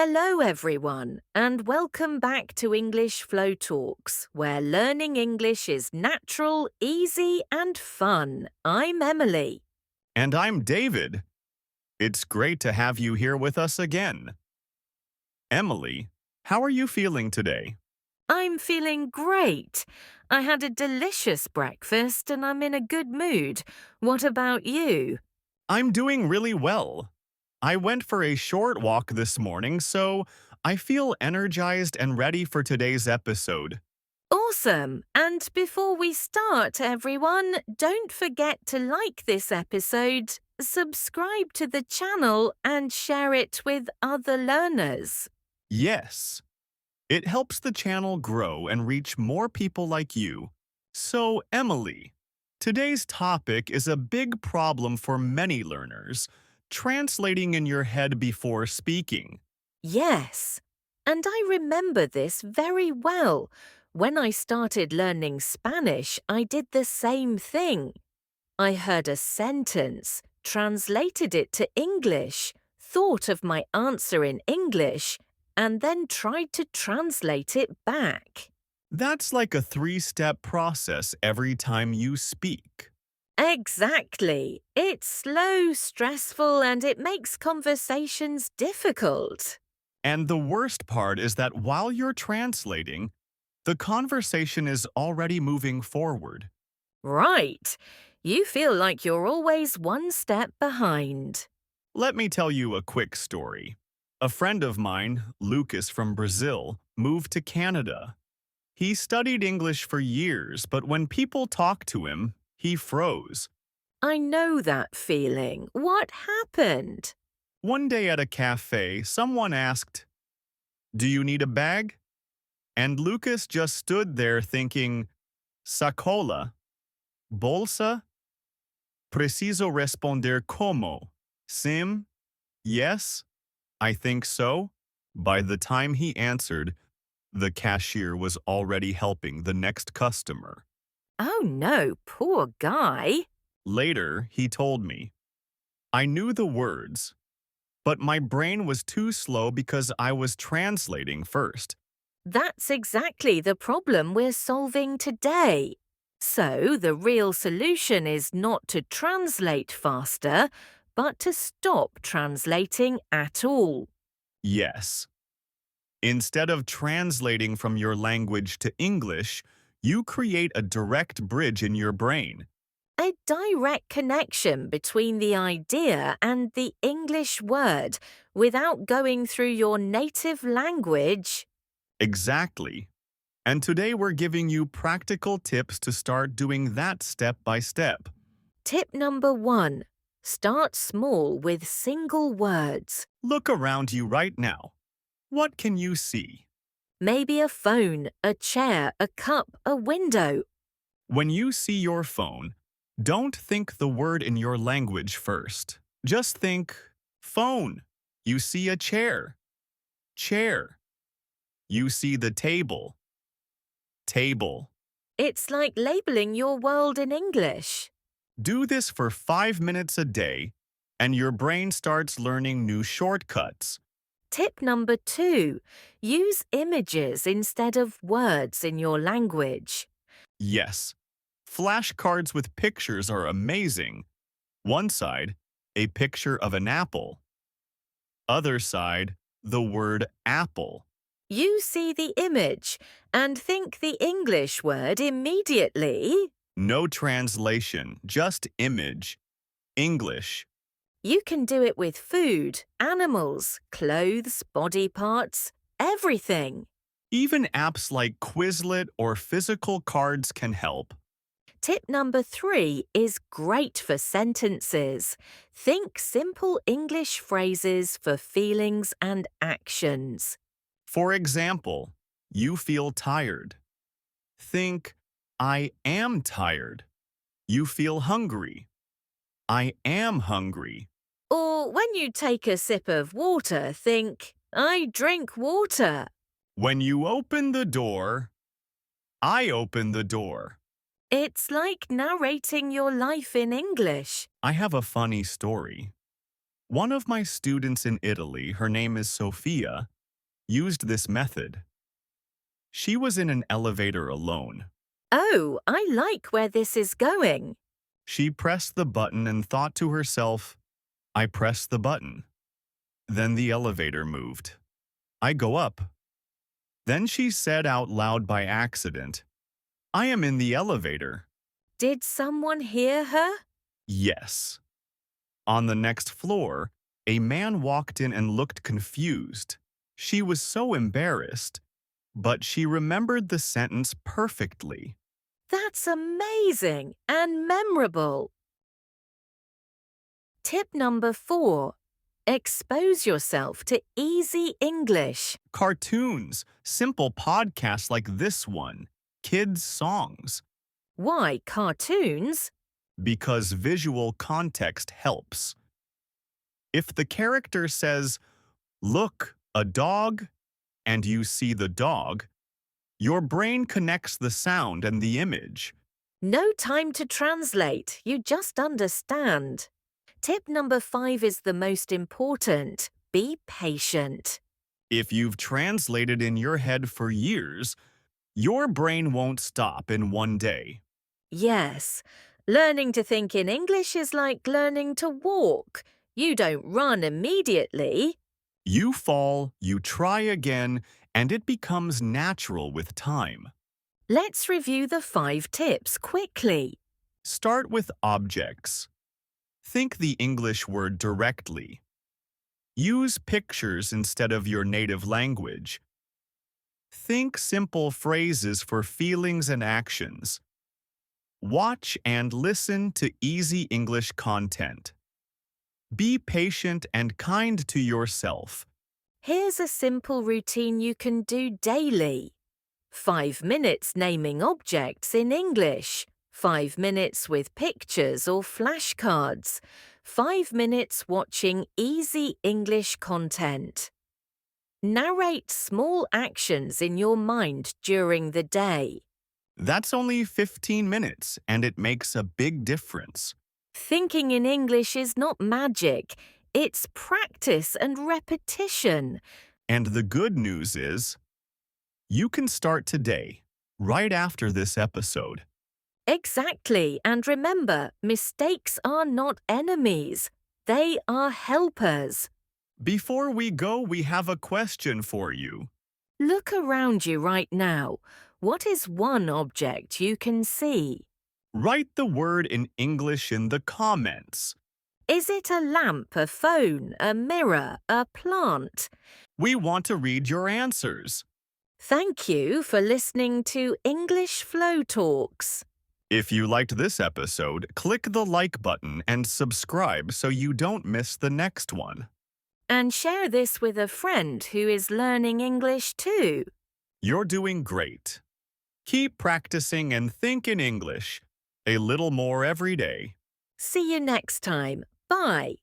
Hello, everyone, and welcome back to English Flow Talks, where learning English is natural, easy, and fun. I'm Emily. And I'm David. It's great to have you here with us again. Emily, how are you feeling today? I'm feeling great. I had a delicious breakfast and I'm in a good mood. What about you? I'm doing really well. I went for a short walk this morning, so I feel energized and ready for today's episode. Awesome! And before we start, everyone, don't forget to like this episode, subscribe to the channel, and share it with other learners. Yes, it helps the channel grow and reach more people like you. So, Emily, today's topic is a big problem for many learners, translating in your head before speaking. Yes, and I remember this very well. When I started learning Spanish, I did the same thing. I heard a sentence, translated it to English, thought of my answer in English, and then tried to translate it back. That's like a three-step process every time you speak. Exactly. It's slow, stressful, and it makes conversations difficult. And the worst part is that while you're translating, the conversation is already moving forward. Right. You feel like you're always one step behind. Let me tell you a quick story. A friend of mine, Lucas from Brazil, moved to Canada. He studied English for years, but when people talked to him, he froze. I know that feeling. What happened? One day at a cafe, someone asked, "Do you need a bag?" And Lucas just stood there thinking, "Sacola? Bolsa? Preciso responder como? Sim? Yes? I think so?" By the time he answered, the cashier was already helping the next customer. Oh no, poor guy. Later, he told me, "I knew the words, but my brain was too slow because I was translating first." That's exactly the problem we're solving today. So, the real solution is not to translate faster, but to stop translating at all. Yes. Instead of translating from your language to English, you create a direct bridge in your brain. A direct connection between the idea and the English word without going through your native language. Exactly. And today we're giving you practical tips to start doing that step by step. Tip number 1. Start small with single words. Look around you right now. What can you see? Maybe a phone, a chair, a cup, a window. When you see your phone, don't think the word in your language first. Just think, phone. You see a chair. Chair. You see the table. Table. It's like labeling your world in English. Do this for 5 minutes a day, and your brain starts learning new shortcuts. Tip number 2. Use images instead of words in your language. Yes, flashcards with pictures are amazing. One side, a picture of an apple. Other side, the word apple. You see the image and think the English word immediately. No translation, just image. English. You can do it with food, animals, clothes, body parts, everything. Even apps like Quizlet or physical cards can help. Tip number 3 is great for sentences. Think simple English phrases for feelings and actions. For example, you feel tired. Think, I am tired. You feel hungry. I am hungry. Or when you take a sip of water, think, I drink water. When you open the door, I open the door. It's like narrating your life in English. I have a funny story. One of my students in Italy, her name is Sofia, used this method. She was in an elevator alone. Oh, I like where this is going. She pressed the button and thought to herself, I press the button. Then the elevator moved. I go up. Then she said out loud by accident, I am in the elevator. Did someone hear her? Yes. On the next floor, a man walked in and looked confused. She was so embarrassed, but she remembered the sentence perfectly. That's amazing and memorable. Tip number 4. Expose yourself to easy English. Cartoons, simple podcasts like this one, kids' songs, Why cartoons? because visual context helps. If the character says, look, a dog, and you see the dog, your brain connects the sound and the image. No time to translate, you just understand. Tip number 5 is the most important. Be patient. If you've translated in your head for years, your brain won't stop in one day. Yes, learning to think in English is like learning to walk. You don't run immediately. You fall, you try again, and it becomes natural with time. Let's review the 5 tips quickly. Start with objects. Think the English word directly. Use pictures instead of your native language. Think simple phrases for feelings and actions. Watch and listen to easy English content. Be patient and kind to yourself. Here's a simple routine you can do daily. 5 minutes naming objects in English. 5 minutes with pictures or flashcards. 5 minutes watching easy English content. Narrate small actions in your mind during the day. That's only 15 minutes, and it makes a big difference. Thinking in English is not magic. It's practice and repetition. And the good news is, you can start today, right after this episode. Exactly, and remember, mistakes are not enemies. They are helpers. Before we go, we have a question for you. Look around you right now. What is one object you can see? Write the word in English in the comments. Is it a lamp, a phone, a mirror, a plant? We want to read your answers. Thank you for listening to English Flow Talks. If you liked this episode, click the like button and subscribe so you don't miss the next one. And share this with a friend who is learning English too. You're doing great. Keep practicing and think in English a little more every day. See you next time. Bye.